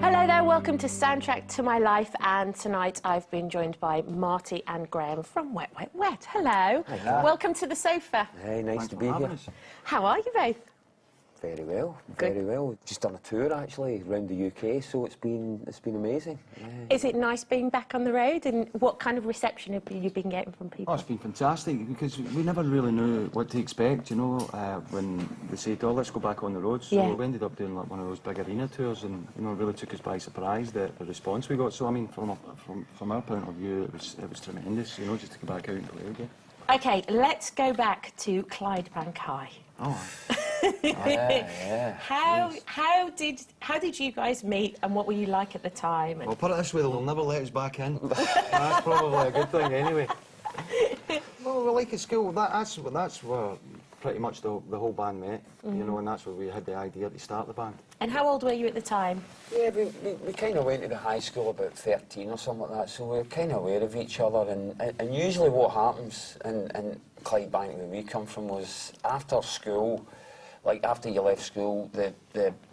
Hello there, welcome to Soundtrack to My Life, and tonight I've been joined by Marti and Graeme from Wet, Wet, Wet. Hello. Hi. Welcome to the sofa. Hey, nice to be here. How are you both? Very well, very well. Just done a tour actually around the UK, so it's been amazing. Yeah. Is it nice being back on the road, and what kind of reception have you been getting from people? Oh, it's been fantastic because we never really knew what to expect, you know, when they said, "Oh, let's go back on the road." So we ended up doing like one of those big arena tours, and you know, it really took us by surprise the response we got. So I mean, from our point of view, it was tremendous, you know, just to go back out and play again. Okay, let's go back to Clydebank High. Oh. Yeah. How did you guys meet, and what were you like at the time? Well, put it this way, they'll never let us back in. That's probably a good thing, anyway. Well, we're like at school. That's where pretty much the whole band met, you know, and that's where we had the idea to start the band. And how old were you at the time? Yeah, we kind of went to the high school about 13 or something like that, so we were kind of aware of each other. And usually what happens in Clydebank, where we come from, was after school, like after you left school, the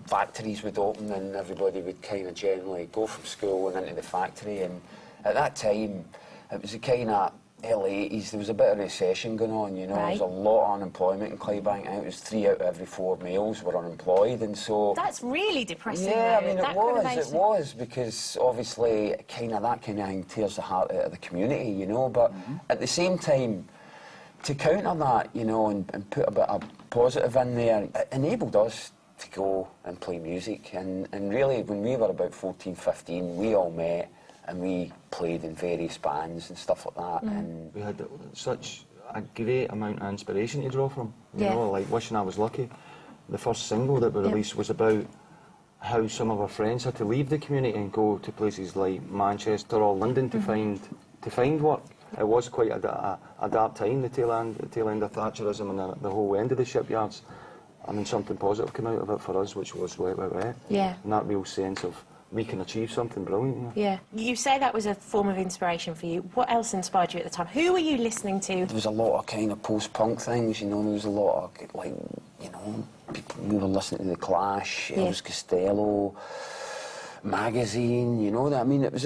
factories would open and everybody would kind of generally go from school and into the factory. And at that time, it was a kind of early 80s, there was a bit of recession going on, you know. There was a lot of unemployment in Clydebank. I think it was 3 out of every 4 males were unemployed, and so... That's really depressing. Yeah, though. I mean, it was, because obviously that kind of thing tears the heart out of the community, you know, but at the same time, to counter that, you know, and put a bit of positive in there, it enabled us to go and play music, and really, when we were about 14, 15, we all met, and we played in various bands and stuff like that. And we had such a great amount of inspiration to draw from. You know, like Wishing I Was Lucky. The first single that we released was about how some of our friends had to leave the community and go to places like Manchester or London to find work. It was quite a dark time, the tail end of Thatcherism and the whole end of the shipyards. I mean, something positive came out of it for us, which was Wet, Wet, Wet. Yeah. And that real sense of we can achieve something brilliant. You know? Yeah. You say that was a form of inspiration for you. What else inspired you at the time? Who were you listening to? There was a lot of kind of post-punk things, you know. There was a lot of, like, you know, people, we were listening to The Clash, Elvis Costello, Magazine, you know. I mean, it was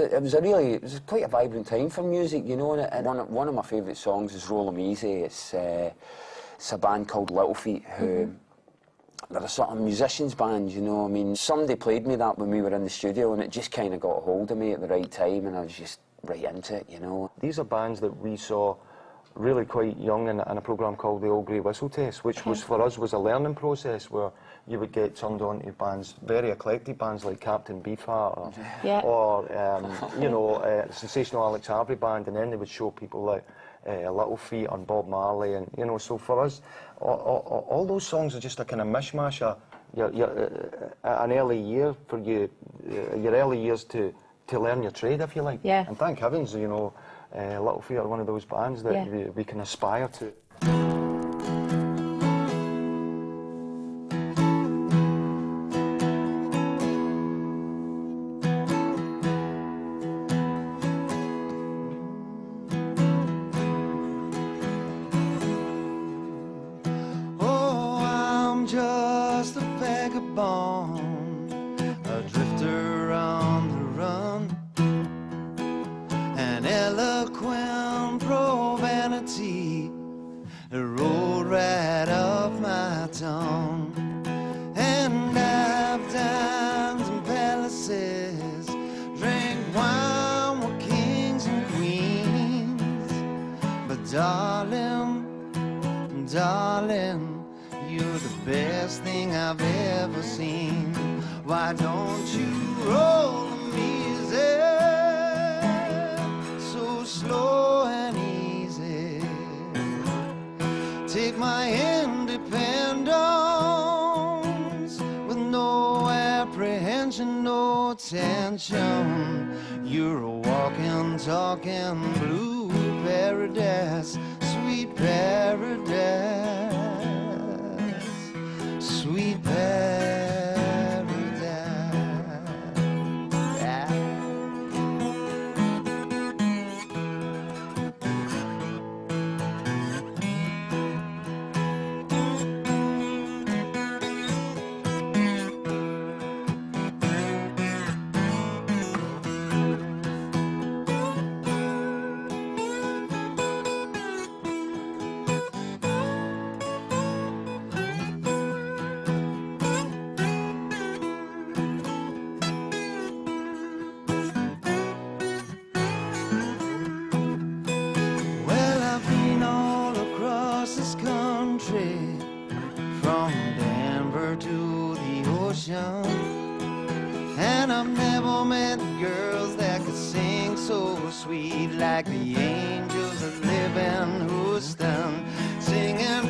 quite a vibrant time for music, you know. And one of my favourite songs is Roll 'Em Easy. It's a band called Little Feat, who... They're a sort of musicians band, you know. I mean, somebody played me that when we were in the studio, and it just kind of got a hold of me at the right time, and I was just right into it, you know. These are bands that we saw really quite young in a programme called the Old Grey Whistle Test, which was, for us, was a learning process where you would get turned on to bands, very eclectic bands like Captain Beefheart or you know, Sensational Alex Harvey Band, and then they would show people like Little Feat and Bob Marley, and you know, so for us, all those songs are just a kind of mishmash of an early year for you, your early years to learn your trade, if you like. Yeah. And thank heavens, you know, Little Feat are one of those bands that we can aspire to. Just a vagabond, a drifter on the run, an eloquent profanity rolled right off my tongue. And I've dined in palaces, drank wine with kings and queens, but darling, darling, you're the best thing I've ever seen. Why don't you roll me easy, so slow and easy? Take my independence with no apprehension, no tension. You're a walking, talking blue paradise, sweet paradise. Sweet paradise. And I've never met girls that could sing so sweet, like the angels that live in Houston, singing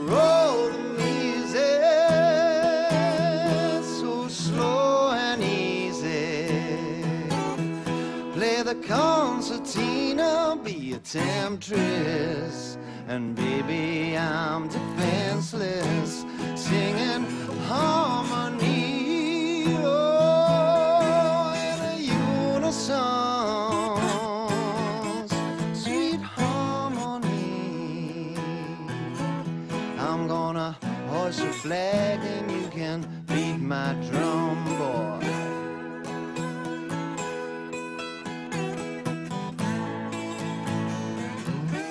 roll the music so slow and easy. Play the concertina, be a temptress, and baby, I'm defenseless, singing harmony, oh, in a unison, sweet harmony. I'm gonna hoist your flag and you can beat my drum, boy.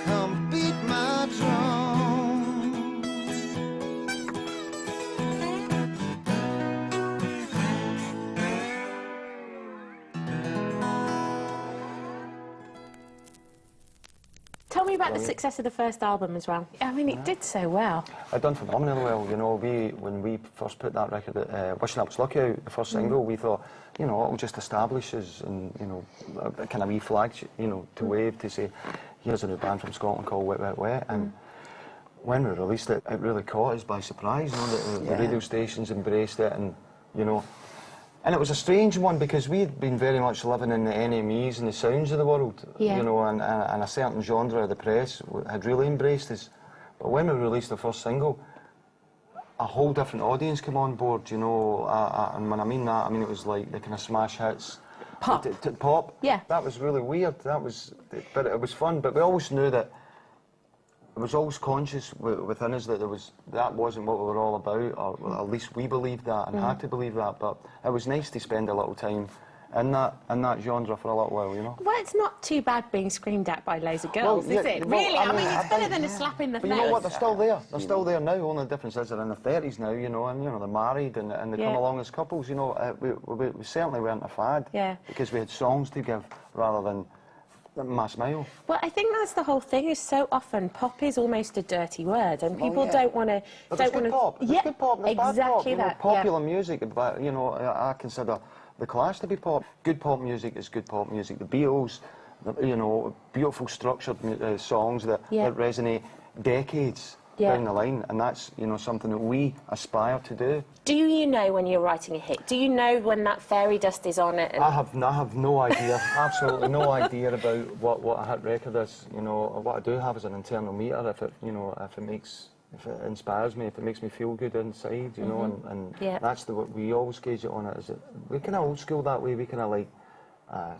Come beat my drum. Tell me about the success of the first album as well. I mean, it did so well. I'd done phenomenally well, you know. When we first put that record, Wishing I Was Lucky out, the first single, we thought, you know, it'll just establish us and, you know, a kind of wee flag, you know, to wave to say, here's a new band from Scotland called Wet Wet Wet. And when we released it, it really caught us by surprise, you know, that the radio stations embraced it, and, you know, and it was a strange one because we had been very much living in the NMEs and the sounds of the world, you know, and a certain genre of the press had really embraced us. But when we released the first single, a whole different audience came on board, you know, and when I mean that, I mean it was like the kind of smash hits. Pop. Pop. Yeah. That was really weird. But it was fun. But we always knew that, it was always conscious within us that that wasn't what we were all about, or well, at least we believed that and had to believe that. But it was nice to spend a little time in that genre for a little while, you know. Well, it's not too bad being screamed at by loads of girls, Well, is yeah, it? well, Really? I mean, it's better than a slap in the But face. you know what? They're still there. They're still there now. Only the difference is they're in their 30s now, you know, and you know they're married and they come along as couples. You know, we certainly weren't a fad. Yeah. Because we had songs to give rather than my smile. Well, I think that's the whole thing. Is so often pop is almost a dirty word, and people don't want to. But there's good pop. There's good pop. There's bad pop. Exactly You know, that. popular music, but you know, I consider the Clash to be pop. Good pop music is good pop music. The Beatles, you know, beautiful structured songs that resonate decades down the line, and that's, you know, something that we aspire to do. Do you know when you're writing a hit? Do you know when that fairy dust is on it? And I have no idea, absolutely no idea about what a hit record is. You know, what I do have is an internal meter. If it, you know, if it inspires me, if it makes me feel good inside, you know, and that's what we always gauge it on. We're kind of old school that way. We kind of like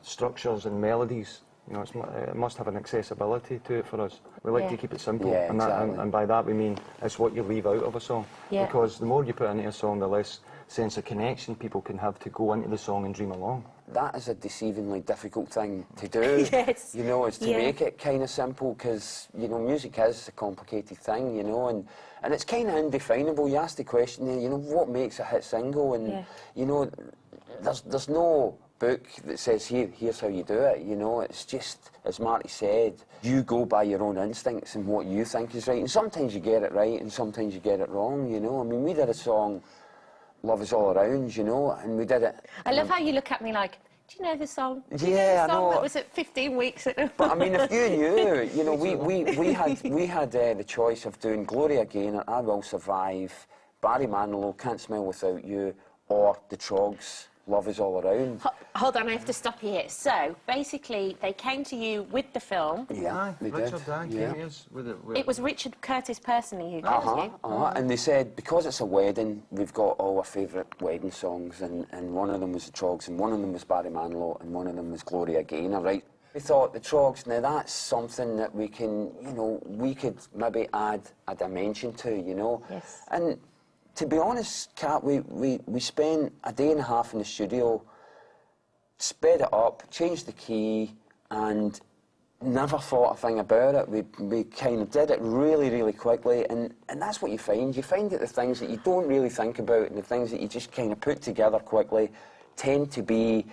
structures and melodies. You know, it must have an accessibility to it for us. We like to keep it simple, and by that we mean it's what you leave out of a song. Because the more you put into a song, the less sense of connection people can have to go into the song and dream along. That is a deceivingly difficult thing to do. You know, is to make it kind of simple, because, you know, music is a complicated thing, you know, and it's kind of indefinable. You ask the question, you know, what makes a hit single, and, you know, there's no book that says here's how you do it, you know. It's just, as Marty said, you go by your own instincts and what you think is right, and sometimes you get it right and sometimes you get it wrong, you know. I mean, we did a song, Love Is All Around, you know, and we did it. I love how you look at me like, do you know the song? Do you know Yeah, the song I know. that was at 15 weeks? But I mean, if you knew, you know, we had the choice of doing Gloria Gaynor, I Will Survive, Barry Manilow, Can't Smile Without You, or the Trogs, Love Is All Around. Hold on, I have to stop you here. So, basically, they came to you with the film. Yeah, they Richard did. came to us with it. It was Richard Curtis personally who called you. And they said, because it's a wedding, we've got all our favourite wedding songs, and one of them was the Trogs, and one of them was Barry Manilow, and one of them was Gloria Gaynor, right? We thought the Trogs, now that's something that we can, you know, we could maybe add a dimension to, you know. Yes. And to be honest, Kat, we spent a day and a half in the studio, sped it up, changed the key, and never thought a thing about it. We kind of did it really, really quickly, and that's what you find. You find that the things that you don't really think about and the things that you just kind of put together quickly tend to be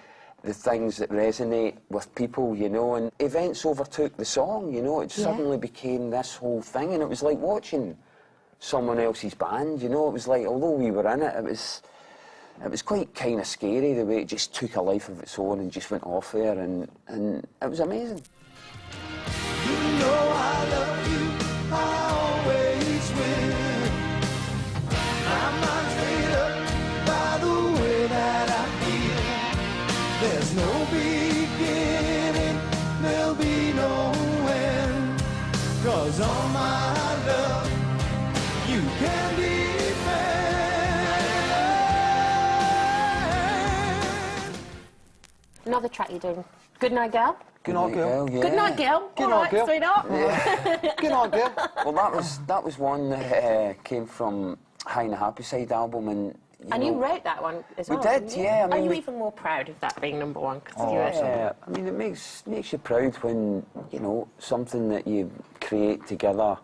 the things that resonate with people, you know. And events overtook the song, you know. It suddenly became this whole thing, and it was like watching someone else's band, you know. It was like, although we were in it, it was it was quite kind of scary the way it just took a life of its own and just went off there, and it was amazing. You know I love you, I always will. My mind's made up by the way that I feel. There's no beginning, there'll be no end. 'Cause all my love you can defend. Another track you're doing. Goodnight Girl? Goodnight Girl. Yeah. Goodnight Girl. Good All night, right, girl. sweetheart. Goodnight Girl. Well, that was one that came from High and the Happy Side album, and And you wrote that one as We well. did, didn't you? yeah, I Are mean, you we- even more proud of that being number one? 'Cause you Yeah, I mean, it makes you proud when, you know, something that you create together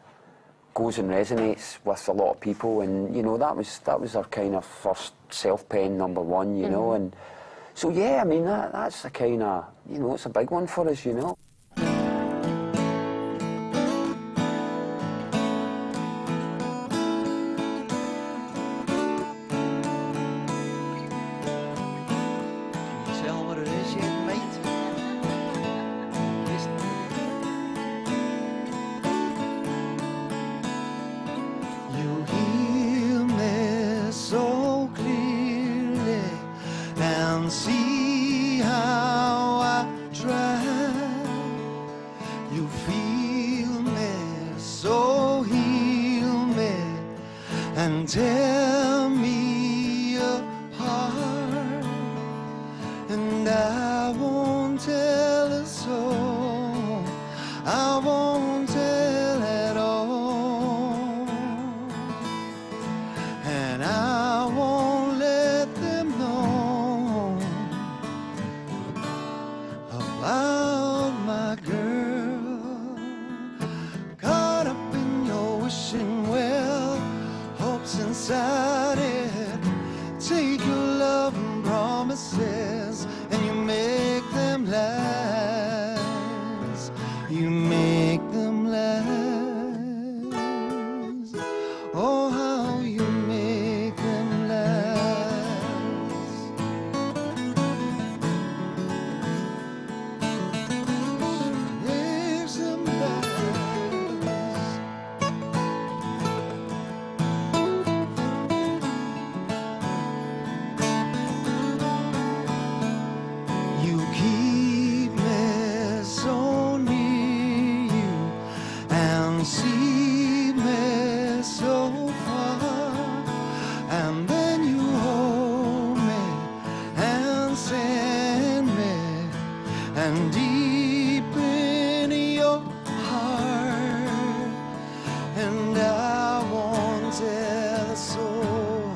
goes and resonates with a lot of people, and, you know, that was our kind of first self-penned number one, you know, and so, yeah, I mean, that's a kind of, you know, it's a big one for us, you know. Can you tell what it is yet, mate? You hear me so clearly and see how I try. You feel me, so heal me and tear me apart. And I won't tell a soul, I won't tell at all. And I won't let them know about my girl. Caught up in your wishing well, hopes inside it. Take your love and promises, and you make them last. You make them last. Oh, how you make them last. Makes them last. You keep me so near you and see me so far, and then you hold me and send me and deep in your heart, and I won't tell a soul,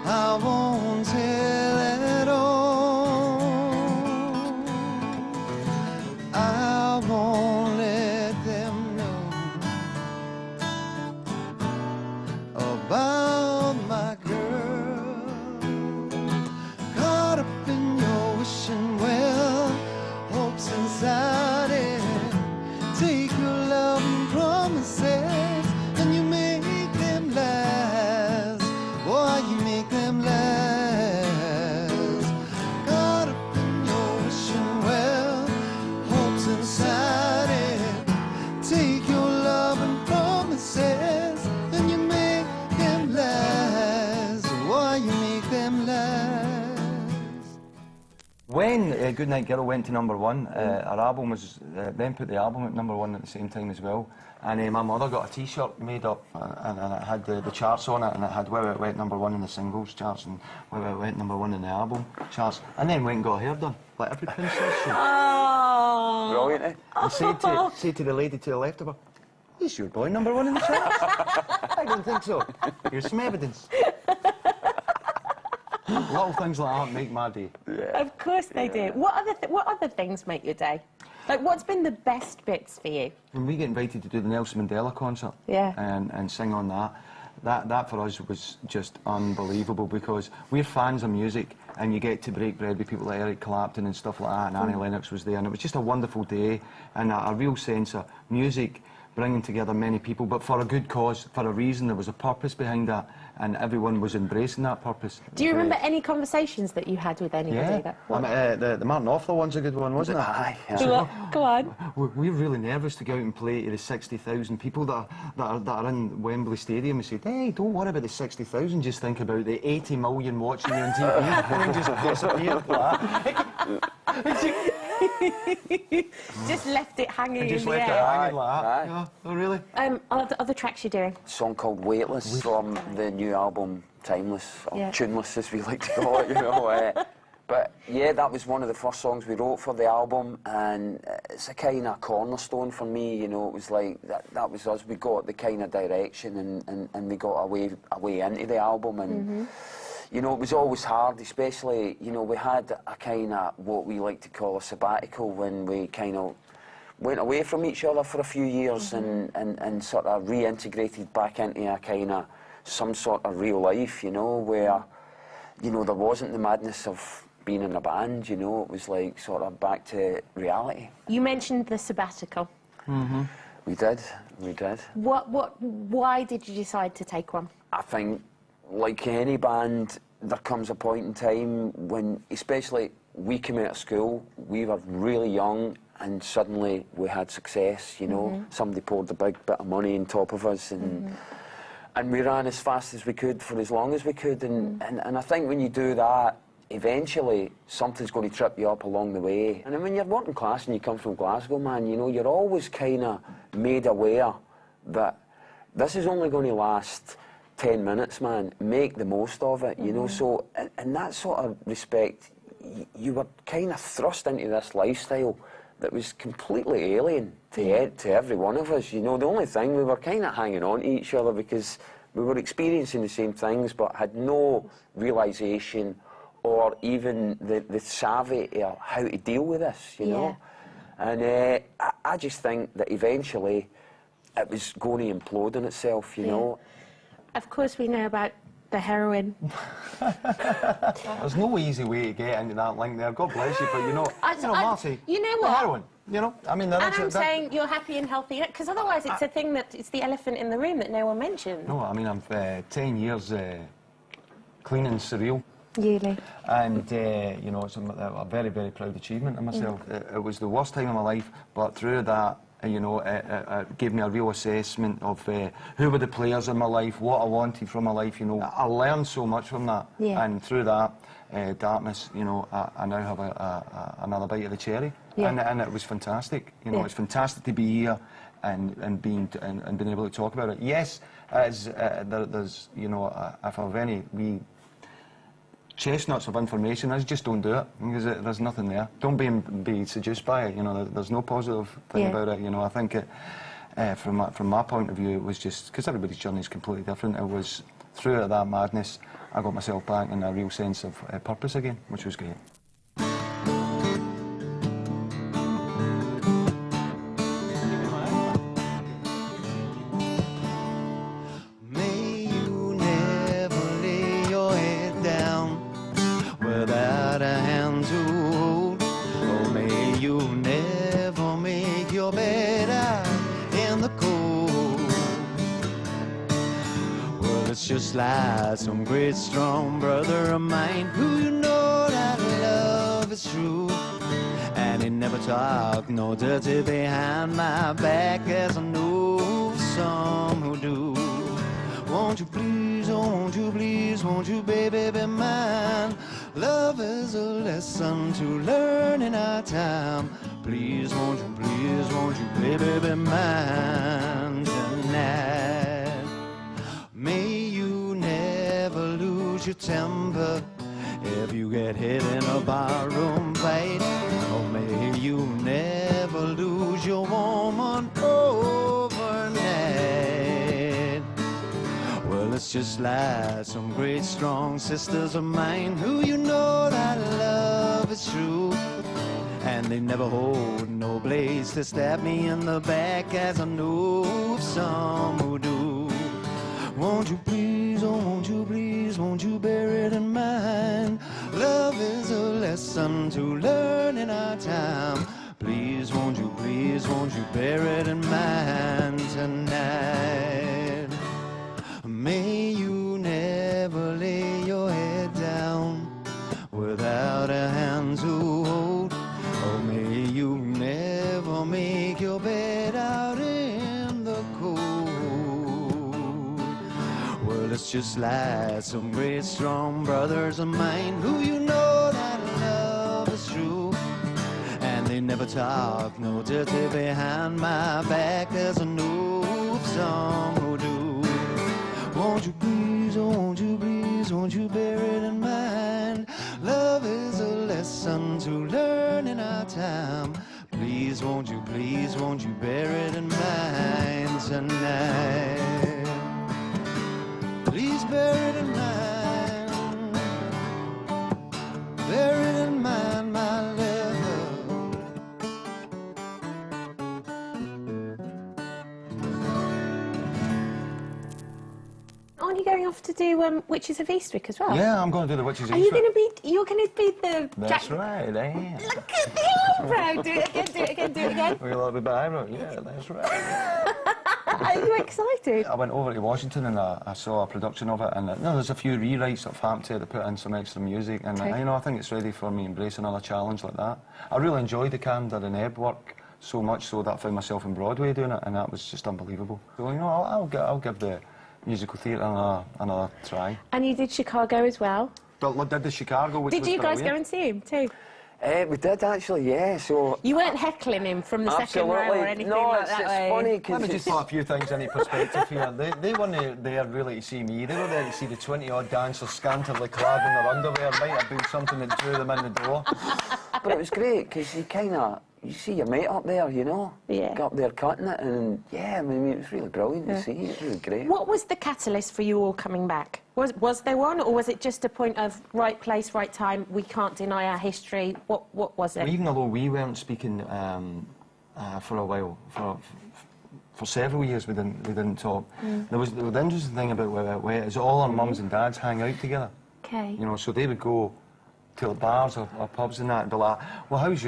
I won't tell at all. I won't let them know about my girl. Caught up in your wishing well, hopes inside it. Take your love and promises, and you make them last. Boy, you make them last. Caught up in your wishing well, hopes inside it. Take your love and promises, and you make them last. Boy, you make them last. When Goodnight Girl went to number one, our album was, then put the album at number one at the same time as well. And my mother got a T-shirt made up, and it had the charts on it, and it had where it went number one in the singles charts and where it went number one in the album charts. And then went and got her hair done, like every princess should. Oh. Brilliant, eh? And say to the lady to the left of her, "Is your boy number one in the charts?" "I don't think so. Here's some evidence." Little things like that make my day. Of course they do. What other things make your day? Like, what's been the best bits for you? When we get invited to do the Nelson Mandela concert, Yeah. and sing on that for us was just unbelievable, because we're fans of music, and you get to break bread with people like Eric Clapton and stuff like that, and Annie Lennox was there, and it was just a wonderful day, and a real sense of music bringing together many people, but for a good cause, for a reason. There was a purpose behind that, and everyone was embracing that purpose. Do you remember any conversations that you had with anybody? Yeah, That the Martin Offler one's a good one, wasn't it? Aye, Go on. We're really nervous to go out and play to the 60,000 people that are in Wembley Stadium. We said, hey, don't worry about the 60,000, just think about the 80 million watching you on TV, and then just disappeared like Just left it hanging just in the left it air. hanging like that. Aye. Yeah. Oh, really? Other tracks you're doing? A song called Weightless from the new album Timless, or Yeah. Tuneless as we like to call it, you know. But yeah, that was one of the first songs we wrote for the album, and it's a kind of cornerstone for me, you know. It was like, that was us, we got the kind of direction and we got a way into the album, and you know, it was always hard, especially, you know, we had a kind of what we like to call a sabbatical, when we kind of went away from each other for a few years and sort of reintegrated back into a kind of some sort of real life, you know, where, you know, there wasn't the madness of being in a band, you know. It was like sort of back to reality. You mentioned the Sabbatical. We did. Why did you decide to take one? I think, like any band, there comes a point in time when, especially we came out of school, we were really young, and suddenly we had success, you know. Somebody poured a big bit of money on top of us, and we ran as fast as we could for as long as we could, and I think when you do that, eventually something's going to trip you up along the way. And then when you're working class and you come from Glasgow, man, you know, you're always kind of made aware that this is only going to last 10 minutes, man. Make the most of it, you know. So in that sort of respect, you were kind of thrust into this lifestyle that was completely alien to every one of us, you know. The only thing, we were kind of hanging on to each other because we were experiencing the same things but had no realisation or even the savvy of how to deal with this, you know. And I just think that eventually it was going to implode on itself, you know. Of course we know about the heroin. There's no easy way to get into that link there. God bless you, but you know, Marty, you know the what? heroin, you know. I mean, And I'm saying you're happy and healthy, because otherwise it's a thing that it's the elephant in the room that no one mentions. No, I mean, I'm 10 years clean and surreal. Really? And, you know, it's a very, very proud achievement of myself. It was the worst time of my life, but through that, you know, it gave me a real assessment of who were the players in my life, what I wanted from my life, you know. I learned so much from that. And through that, darkness, you know, I now have another bite of the cherry. And it was fantastic. You know, it's fantastic to be here and being able to talk about it. Yes, as there's, you know, if I have any wee chestnuts of information, I just don't do it, because there's nothing there. Don't be seduced by it, you know. There's no positive thing about it, you know. I think from my point of view, it was just, because everybody's journey is completely different, it was through that madness, I got myself back in a real sense of purpose again, which was great. Just like some great strong brother of mine who you know that love is true, and he never talk no dirty behind my back, as I know some who do. Won't you please, oh won't you please, won't you baby be mine? Love is a lesson to learn in our time. Please, won't you baby be mine tonight? May you never lose your temper if you get hit in a barroom fight. Or may you never lose your woman overnight. Well, it's just like some great strong sisters of mine who you know that love is true, and they never hold no blades to stab me in the back, as I know of some who do. Won't you please, oh won't you please, won't you bear it in mind? Love is a lesson to learn in our time. Please, won't you bear it in mind tonight? May you never lesson to hold. Oh, may you never make your bed out in the cold. Well, let's just like some great strong brothers of mine who you know that love is true. And they never talk no dirty behind my back. There's a know of some who do. Won't you please, won't you please, won't you bear it in mind? Love is a lesson to learn in our time. Please, won't you bear it in mind tonight? Please bear it in mind. Bear it in mind, my love. Aren't you going off to do Witches of Eastwick as well? Yeah, I'm going to do the Witches of Are you Eastwick. going to be? You're going to be the. That's Jack... right, I am. Look at the eyebrow. Do it again. Do it again. Do it again. We're a little bit eyebrow. Yeah, that's right. Are you excited? I went over to Washington and I saw a production of it, and there's a few rewrites that I've happened to put in some extra music, and Okay. I think it's ready for me to embrace another challenge like that. I really enjoyed the Camden and Ebb work so much so that I found myself in Broadway doing it, and that was just unbelievable. So I'll give the musical theatre another try. And you did Chicago as well. Did the Chicago, which Did was you guys go brilliant. and see him too? We did actually, yeah. So You weren't heckling him from the second row or anything no, like it's that. were you? funny Let because me just put a few things into perspective here. They weren't there really to see me. They were there to see the 20-odd dancers scantily clad in their underwear. Might have been something that drew them in the door. but it was great because you see your mate up there, you know, Yeah. got up there cutting it, and yeah, I mean, it was really brilliant to see. It was really great. What was the catalyst for you all coming back? Was there one, or was it just a point of right place, right time? We can't deny our history. What was it? Even although we weren't speaking for a while, for several years we didn't talk. The interesting thing about Wet is all our mums and dads hang out together. Okay. You know, so they would go to bars or pubs and that and be like, well, how's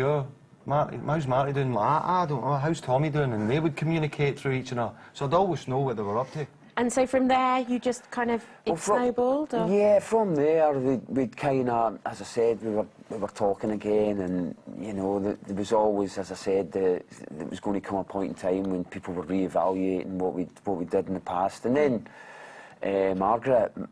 Marty doing? Like, I don't know, how's Tommy doing? And they would communicate through each other. So I'd always know what they were up to. And so from there, you just kind of snowballed, or? Yeah, from there we'd kind of, as I said, we were talking again, and you know, there was always, as I said, there was going to come a point in time when people were re-evaluating what we did in the past, and then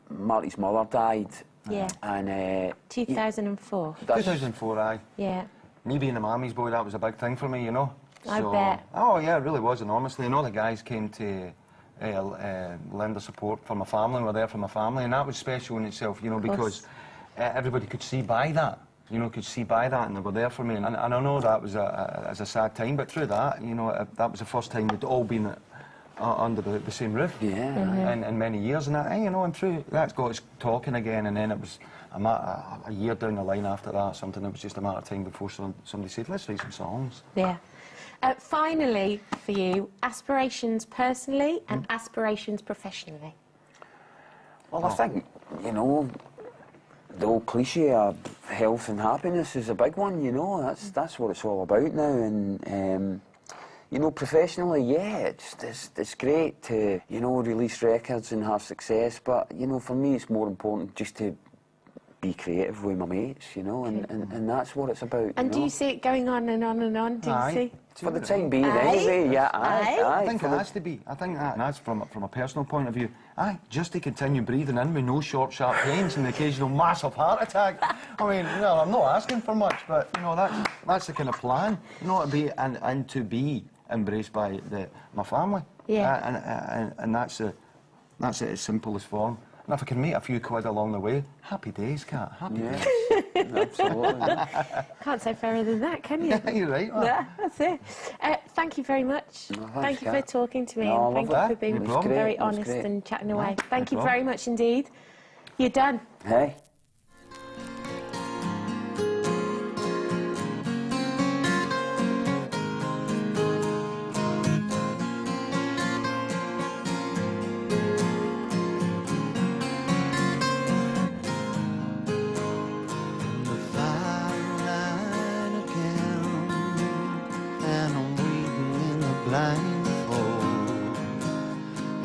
Marty's mother died. Yeah. And 2004. 2004, aye. Yeah. Me being a mammy's boy, that was a big thing for me, you know. I bet. Oh yeah, it really was enormously. And all the guys came to lend their support for my family, and were there for my family, and that was special in itself, you know, because everybody could see by that, you know, and they were there for me, and I know that was a sad time, but through that, you know, that was the first time we'd all been under the same roof, in many years, and that, you know, and through that's got us talking again, and then it was a year down the line after that, something that was just a matter of time before somebody said, let's write some songs. Yeah. Finally, for you, aspirations personally and aspirations professionally. well, I think, you know, the old cliche of health and happiness is a big one, you know, that's what it's all about now, and you know, professionally, yeah, it's great to, you know, release records and have success, but, you know, for me it's more important just to be creative with my mates, you know, and that's what it's about. And you do know? you see it going on and on and on? Do you see? For the time being, Aye. anyway, yeah, aye. I think it has to be. I think that's from a personal point of view. Aye, just to continue breathing in with no short, sharp pains and the occasional massive heart attack. I mean, well, I'm not asking for much, but you know, that's the kind of plan, you know, to be and to be embraced by my family. Yeah. And that's it as simple as form. And if I can make a few quid along the way, happy days, Kat. Happy days. Absolutely. Can't say fairer than that, can you? You're right, man. Yeah, that's it. Thank you very much. No, thanks, thank you for Kat. talking to me, No, and thank you lovely. for being No problem. very It was honest great. and chatting away. Thank you no very much indeed. You're done. Hey. The fire line again, and I'm waiting in the blindfold.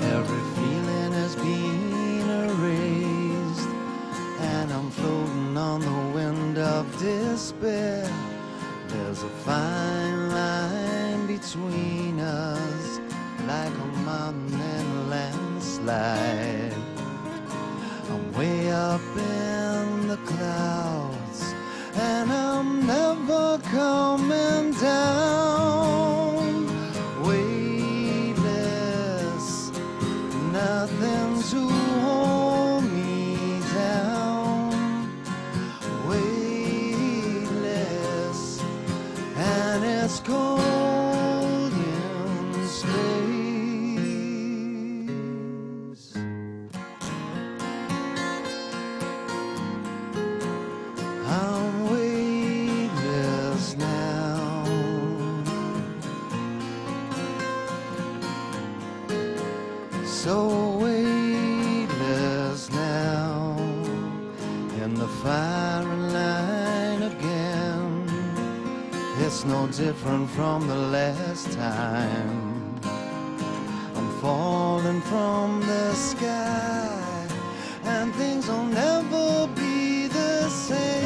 Every feeling has been erased, and I'm floating on the wind of despair. despair. There's a fine line between us, like a mountain and a landslide. I'm way up in the clouds, and I'm never coming down. Weightless, nothing to hold me down. Weightless, and it's cold in space. I'm weightless now. So weightless now, in the firing line again. It's no different from the last time. I'm falling from the sky, and things will never be the same.